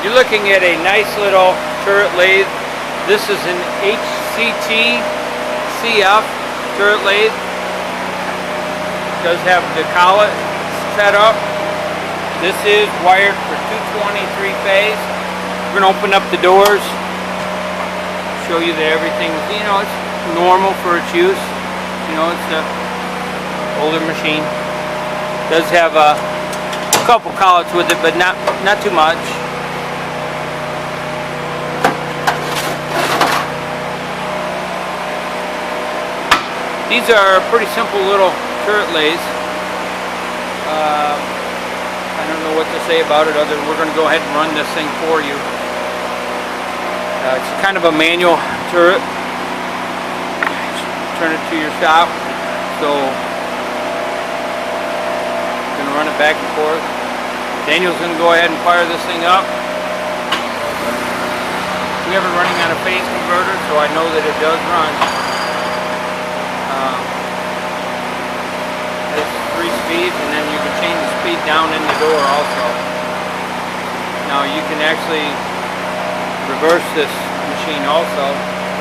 You're looking at a nice little turret lathe. This is an HCT CF turret lathe. It does have the collet set up. This is wired for 220 3-phase. We're going to open up the doors, show you that everything's, it's normal for its use. It's an older machine. It does have a couple collets with it, but not too much. These are pretty simple little turret lathes. I don't know what to say about it other than we're going to go ahead and run this thing for you. It's kind of a manual turret. Turn it to your stop. So we're going to run it back and forth. Daniel's going to go ahead and fire this thing up. We have it running on a phase converter, so I know that it does run. It's 3 speeds, and then you can change the speed down in the door also. Now you can actually reverse this machine also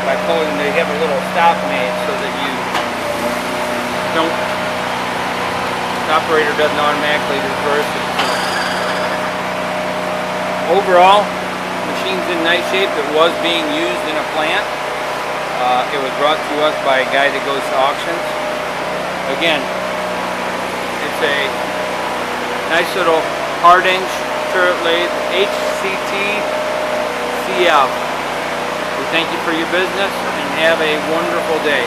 by pulling. They have a little stop made so that you don't. The operator doesn't automatically reverse it. So overall, the machine's in nice shape. It was being used in a plant. It was brought to us by a guy that goes to auctions. Again, it's a nice little Hardinge turret lathe, HCT CF. We thank you for your business and have a wonderful day.